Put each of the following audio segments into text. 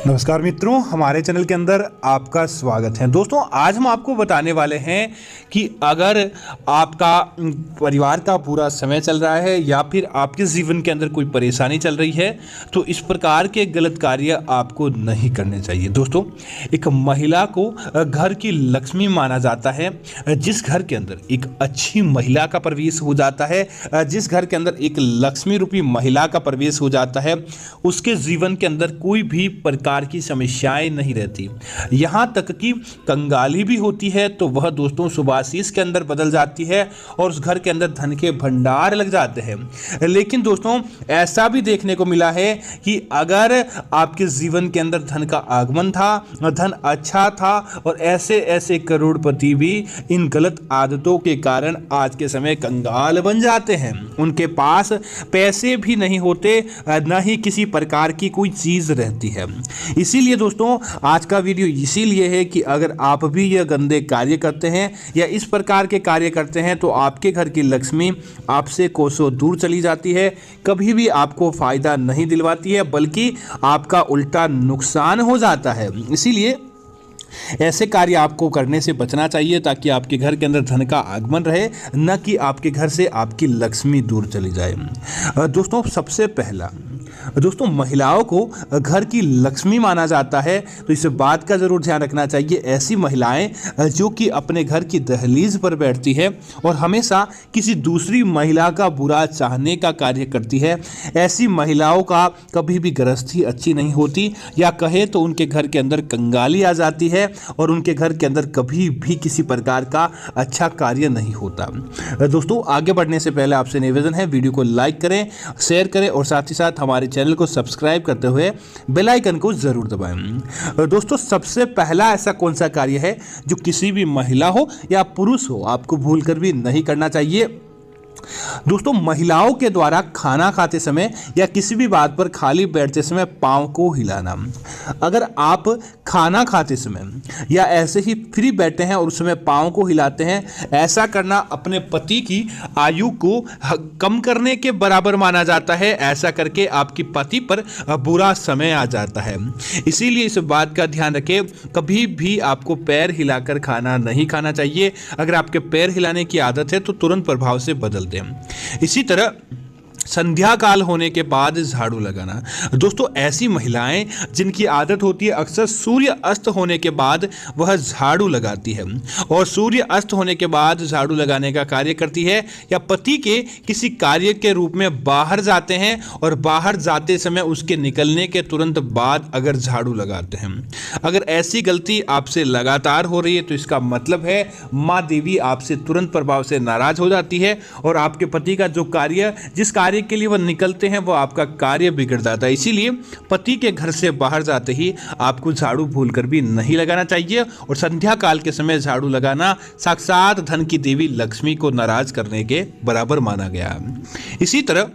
नमस्कार मित्रों, हमारे चैनल के अंदर आपका स्वागत है। दोस्तों, आज हम आपको बताने वाले हैं कि अगर आपका परिवार का पूरा समय चल रहा है या फिर आपके जीवन के अंदर कोई परेशानी चल रही है तो इस प्रकार के गलत कार्य आपको नहीं करने चाहिए। दोस्तों, एक महिला को घर की लक्ष्मी माना जाता है। जिस घर के अंदर एक अच्छी महिला का प्रवेश हो जाता है, जिस घर के अंदर एक लक्ष्मी रूपी महिला का प्रवेश हो जाता है, उसके जीवन के अंदर कोई भी प्रकार की समस्याएं नहीं रहती। यहां तक कि कंगाली भी होती है तो वह दोस्तों शुभाशीष के अंदर बदल जाती है और उस घर के अंदर धन के भंडार लग जाते हैं। लेकिन दोस्तों, ऐसा भी देखने को मिला है कि अगर आपके जीवन के अंदर धन का आगमन था, धन अच्छा था और ऐसे ऐसे करोड़पति भी इन गलत आदतों के कारण आज के समय कंगाल बन जाते हैं। उनके पास पैसे भी नहीं होते, न ही किसी प्रकार की कोई चीज रहती है। इसीलिए दोस्तों, आज का वीडियो इसीलिए है कि अगर आप भी यह गंदे कार्य करते हैं या इस प्रकार के कार्य करते हैं तो आपके घर की लक्ष्मी आपसे कोसों दूर चली जाती है, कभी भी आपको फायदा नहीं दिलवाती है, बल्कि आपका उल्टा नुकसान हो जाता है। इसीलिए ऐसे कार्य आपको करने से बचना चाहिए ताकि आपके घर के अंदर धन का आगमन रहे, न कि आपके घर से आपकी लक्ष्मी दूर चली जाए। दोस्तों, सबसे पहला दोस्तों, महिलाओं को घर की लक्ष्मी माना जाता है तो इस बात का जरूर ध्यान रखना चाहिए। ऐसी महिलाएं जो कि अपने घर की दहलीज पर बैठती है और हमेशा किसी दूसरी महिला का बुरा चाहने का कार्य करती है, ऐसी महिलाओं का कभी भी गृहस्थी अच्छी नहीं होती, या कहे तो उनके घर के अंदर कंगाली आ जाती है और उनके घर के अंदर कभी भी किसी प्रकार का अच्छा कार्य नहीं होता। दोस्तों, आगे बढ़ने से पहले आपसे निवेदन है, वीडियो को लाइक करें, शेयर करें और साथ ही साथ हमारे चैनल को सब्सक्राइब करते हुए बेल आइकन को जरूर दबाएं। दोस्तों, सबसे पहला ऐसा कौन सा कार्य है जो किसी भी महिला हो या पुरुष हो आपको भूलकर भी नहीं करना चाहिए? दोस्तों, महिलाओं के द्वारा खाना खाते समय या किसी भी बात पर खाली बैठते समय पांव को हिलाना। अगर आप खाना खाते समय या ऐसे ही फ्री बैठे हैं और उस समय पांव को हिलाते हैं, ऐसा करना अपने पति की आयु को कम करने के बराबर माना जाता है। ऐसा करके आपकी पति पर बुरा समय आ जाता है। इसीलिए इस बात का ध्यान रखें, कभी भी आपको पैर हिलाकर खाना नहीं खाना चाहिए। अगर आपके पैर हिलाने की आदत है तो तुरंत प्रभाव से बदल दें। इसी तरह संध्या काल होने के बाद झाड़ू लगाना। दोस्तों, ऐसी महिलाएं जिनकी आदत होती है अक्सर सूर्य अस्त होने के बाद वह झाड़ू लगाती है और सूर्य अस्त होने के बाद झाड़ू लगाने का कार्य करती है, या पति के किसी कार्य के रूप में बाहर जाते हैं और बाहर जाते समय उसके निकलने के तुरंत बाद अगर झाड़ू लगाते हैं। अगर ऐसी गलती आपसे लगातार हो रही है तो इसका मतलब है माँ देवी आपसे तुरंत प्रभाव से नाराज हो जाती है और आपके पति का जो कार्य, जिस कार्य के लिए वह निकलते हैं, वो आपका कार्य बिगड़ जाता है। इसीलिए पति के घर से बाहर जाते ही आपको झाड़ू भूलकर भी नहीं लगाना चाहिए और संध्या काल के समय झाड़ू लगाना साक्षात धन की देवी लक्ष्मी को नाराज करने के बराबर माना गया। इसी तरह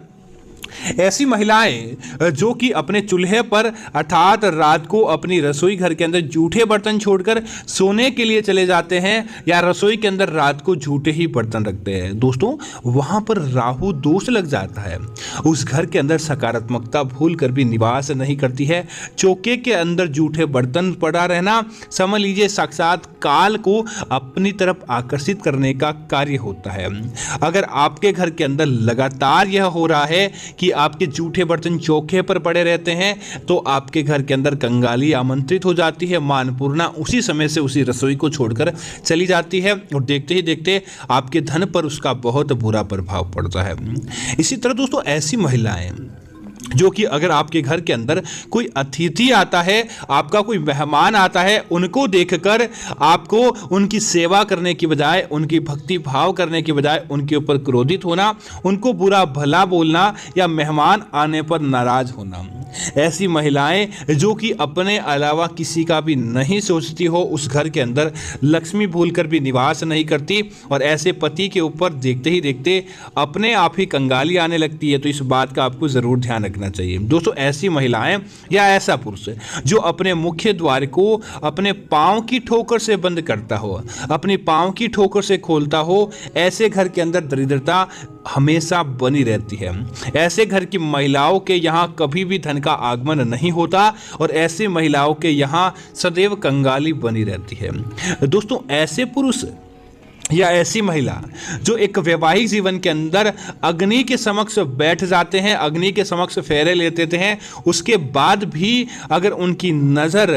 ऐसी महिलाएं जो कि अपने चूल्हे पर अर्थात रात को अपनी रसोई घर के अंदर जूठे बर्तन छोड़कर सोने के लिए चले जाते हैं या रसोई के अंदर रात को जूठे ही बर्तन रखते हैं, दोस्तों वहां पर राहु दोष लग जाता है। उस घर के अंदर सकारात्मकता भूल कर भी निवास नहीं करती है। चौके के अंदर जूठे बर्तन पड़ा रहना समझ लीजिए साक्षात काल को अपनी तरफ आकर्षित करने का कार्य होता है। अगर आपके घर के अंदर लगातार यह हो रहा है कि आपके जूठे बर्तन चौके पर पड़े रहते हैं तो आपके घर के अंदर कंगाली आमंत्रित हो जाती है। मां अन्नपूर्णा उसी समय से उसी रसोई को छोड़कर चली जाती है और देखते ही देखते आपके धन पर उसका बहुत बुरा प्रभाव पड़ता है। इसी तरह दोस्तों, ऐसी महिलाएं जो कि अगर आपके घर के अंदर कोई अतिथि आता है, आपका कोई मेहमान आता है, उनको देखकर आपको उनकी सेवा करने की बजाय, उनकी भक्ति भाव करने की बजाय उनके ऊपर क्रोधित होना, उनको बुरा भला बोलना या मेहमान आने पर नाराज होना। ऐसी महिलाएं जो कि अपने अलावा किसी का भी नहीं सोचती हो, उस घर के अंदर लक्ष्मी भूलकर भी निवास नहीं करती और ऐसे पति के ऊपर देखते ही देखते अपने आप ही कंगाली आने लगती है। तो इस बात का आपको जरूर ध्यान रखना चाहिए। दोस्तों, ऐसी महिलाएं या ऐसा पुरुष जो अपने मुख्य द्वार को अपने पांव की ठोकर से बंद करता हो, अपनी पांव की ठोकर से खोलता हो, ऐसे घर के अंदर दरिद्रता हमेशा बनी रहती है। ऐसे घर की महिलाओं के यहाँ कभी भी धन का आगमन नहीं होता और ऐसी महिलाओं के यहाँ सदैव कंगाली बनी रहती है। दोस्तों ऐसे पुरुष या ऐसी महिला जो एक वैवाहिक जीवन के अंदर अग्नि के समक्ष बैठ जाते हैं, अग्नि के समक्ष फेरे लेते हैं, उसके बाद भी अगर उनकी नज़र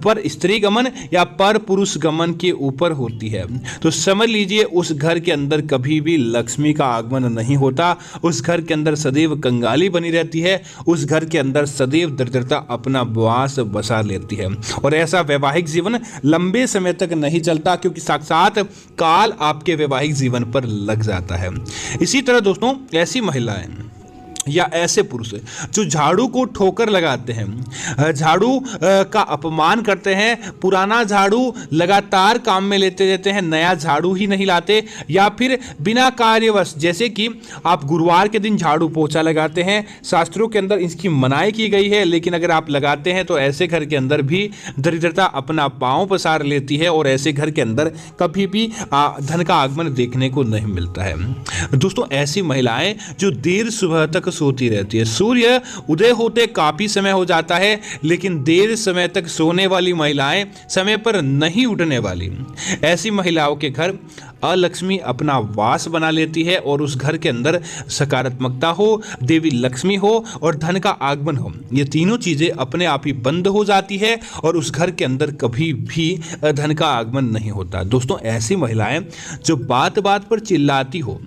पर स्त्री गमन या पर पुरुष गमन के ऊपर होती है तो समझ लीजिए उस घर के अंदर कभी भी लक्ष्मी का आगमन नहीं होता, उस घर के अंदर सदैव कंगाली बनी रहती है, उस घर के अंदर सदैव दरिद्रता अपना वास बसा लेती है और ऐसा वैवाहिक जीवन लंबे समय तक नहीं चलता क्योंकि साक्षात काल आपके वैवाहिक जीवन पर लग जाता है। इसी तरह दोस्तों ऐसी महिलाएं या ऐसे पुरुष जो झाड़ू को ठोकर लगाते हैं, झाड़ू का अपमान करते हैं, पुराना झाड़ू लगातार काम में लेते रहते हैं, नया झाड़ू ही नहीं लाते, या फिर बिना कार्यवश जैसे कि आप गुरुवार के दिन झाड़ू पोछा लगाते हैं, शास्त्रों के अंदर इसकी मनाही की गई है, लेकिन अगर आप लगाते हैं तो ऐसे घर के अंदर भी दरिद्रता अपना पांव पसार लेती है और ऐसे घर के अंदर कभी भी धन का आगमन देखने को नहीं मिलता है। दोस्तों ऐसी महिलाएं जो देर सुबह तक सोती रहती है, सूर्य उदय होते काफी समय हो जाता है लेकिन देर समय तक सोने वाली महिलाएं समय पर नहीं उठने वाली, ऐसी महिलाओं के घर अलक्ष्मी अपना वास बना लेती है और उस घर के अंदर सकारात्मकता हो, देवी लक्ष्मी हो और धन का आगमन हो, ये तीनों चीजें अपने आप ही बंद हो जाती है और उस घर के अंदर कभी भी धन का आगमन नहीं होता। दोस्तों ऐसी महिलाएं जो बात बात पर चिल्लाती हो,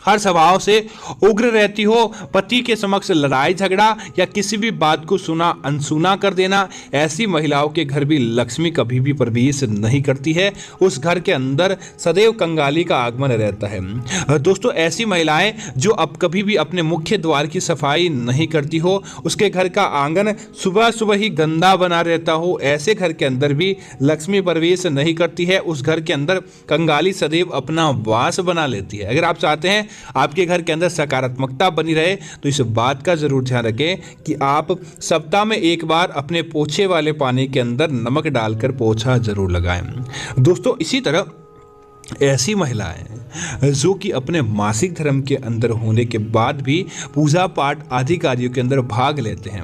हर स्वभाव से उग्र रहती हो, पति के समक्ष लड़ाई झगड़ा या किसी भी बात को सुना अनसुना कर देना, ऐसी महिलाओं के घर भी लक्ष्मी कभी भी प्रवेश नहीं करती है, उस घर के अंदर सदैव कंगाली का आगमन रहता है। दोस्तों ऐसी महिलाएं जो अब कभी भी अपने मुख्य द्वार की सफाई नहीं करती हो, उसके घर का आंगन सुबह सुबह ही गंदा बना रहता हो, ऐसे घर के अंदर भी लक्ष्मी प्रवेश नहीं करती है, उस घर के अंदर कंगाली सदैव अपना वास बना लेती है। अगर आप चाहते हैं आपके घर के अंदर सकारात्मकता बनी रहे तो इस बात का जरूर ध्यान रखें कि आप सप्ताह में एक बार अपने पोछे वाले पानी के अंदर नमक डालकर पोछा जरूर लगाएं। दोस्तों इसी तरह ऐसी महिलाएं जो कि अपने मासिक धर्म के अंदर होने के बाद भी पूजा पाठ आदि कार्यों के अंदर भाग लेते हैं,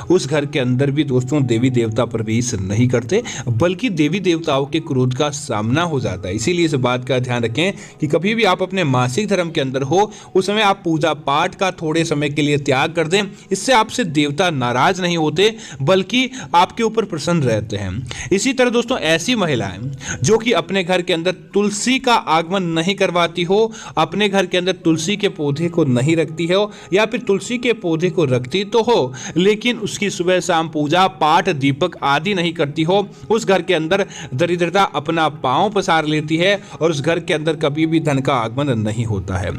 उस घर के अंदर भी दोस्तों देवी देवता प्रवेश नहीं करते बल्कि देवी देवताओं के क्रोध का सामना हो जाता है। इसीलिए इस बात का ध्यान रखें कि कभी भी आप अपने मासिक धर्म के अंदर हो उस समय आप पूजा पाठ का थोड़े समय के लिए त्याग कर दें, इससे आपसे देवता नाराज नहीं होते बल्कि आपके ऊपर प्रसन्न रहते हैं। इसी तरह दोस्तों ऐसी महिलाएं जो कि अपने घर के अंदर तुलसी का आगमन नहीं करवाती हो, अपने घर के अंदर तुलसी के पौधे को नहीं रखती हो या फिर तुलसी के पौधे को रखती तो हो लेकिन उसकी सुबह शाम पूजा पाठ दीपक आदि नहीं करती हो, उस घर के अंदर दरिद्रता अपना पांव पसार लेती है और उस घर के अंदर कभी भी धन का आगमन नहीं होता है।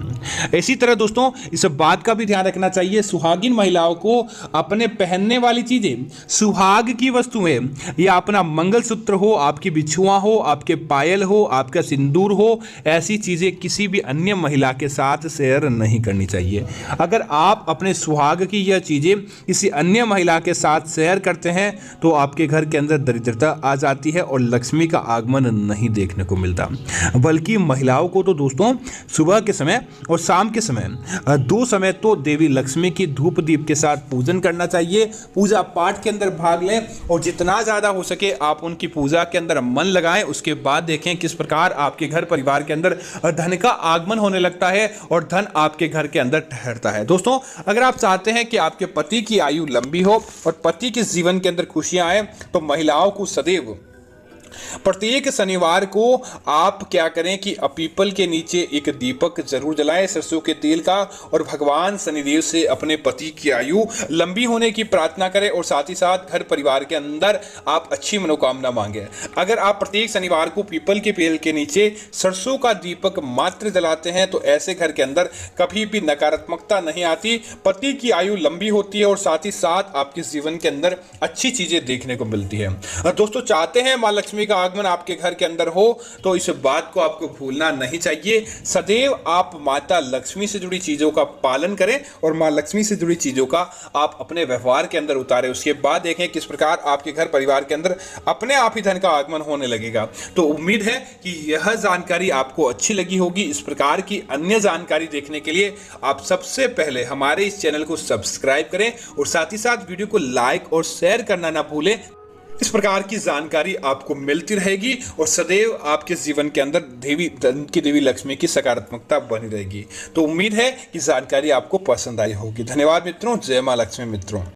इसी तरह दोस्तों इस बात का भी ध्यान रखना चाहिए, सुहागिन महिलाओं को अपने पहनने वाली चीजें, सुहाग की वस्तुएं या अपना मंगलसूत्र हो, आपकी बिछुआ हो, आपके पायल हो, आपका सिंदूर हो, ऐसी चीजें किसी भी अन्य महिला के साथ शेयर नहीं करनी चाहिए। अगर आप अपने सुहाग की यह चीजें किसी अन्य महिला के साथ शेयर करते हैं तो आपके घर के अंदर दरिद्रता आ जाती है और लक्ष्मी का आगमन नहीं देखने को मिलता। बल्कि महिलाओं को तो दोस्तों सुबह के समय और शाम के समय दो समय तो देवी लक्ष्मी की धूप दीप के साथ पूजन करना चाहिए, पूजा पाठ के अंदर भाग लें और जितना ज्यादा हो सके आप उनकी पूजा के अंदर मन लगाएं। उसके बाद देखें किस प्रकार आपके घर परिवार के अंदर धन का आगमन होने लगता है और धन आपके घर के अंदर ठहरता है। दोस्तों अगर आप चाहते हैं कि आपके पति की आयु लंबी हो और पति के जीवन के अंदर खुशियां आए तो महिलाओं को सदैव प्रत्येक शनिवार को आप क्या करें कि पीपल के नीचे एक दीपक जरूर जलाएं सरसों के तेल का और भगवान शनिदेव से अपने पति की आयु लंबी होने की प्रार्थना करें और साथ ही साथ घर परिवार के अंदर आप अच्छी मनोकामना मांगे। अगर आप प्रत्येक शनिवार को पीपल के पेड़ के नीचे सरसों का दीपक मात्र जलाते हैं तो ऐसे घर के अंदर कभी भी नकारात्मकता नहीं आती, पति की आयु लंबी होती है और साथ ही साथ आपके जीवन के अंदर अच्छी चीजें देखने को मिलती है। दोस्तों चाहते हैं मां लक्ष्मी लक्ष्मी का आगमन आपके घर के अंदर हो तो इस बात को आपको भूलना नहीं चाहिए। सदैव आप माता लक्ष्मी से जुड़ी चीज़ों का पालन करें और माँ लक्ष्मी से जुड़ी चीज़ों का आप अपने व्यवहार के अंदर उतारें। उसके बाद देखें किस प्रकार आपके घर परिवार के अंदर अपने आप ही धन का आगमन होने लगेगा। तो उम्मीद है कि यह जानकारी आपको अच्छी लगी होगी। इस प्रकार की अन्य जानकारी देखने के लिए आप सबसे पहले हमारे इस चैनल को सब्सक्राइब करें और साथ ही साथ वीडियो को लाइक और शेयर करना ना भूलें। इस प्रकार की जानकारी आपको मिलती रहेगी और सदैव आपके जीवन के अंदर धन की देवी लक्ष्मी की सकारात्मकता बनी रहेगी। तो उम्मीद है कि जानकारी आपको पसंद आई होगी। धन्यवाद मित्रों। जय मां लक्ष्मी मित्रों।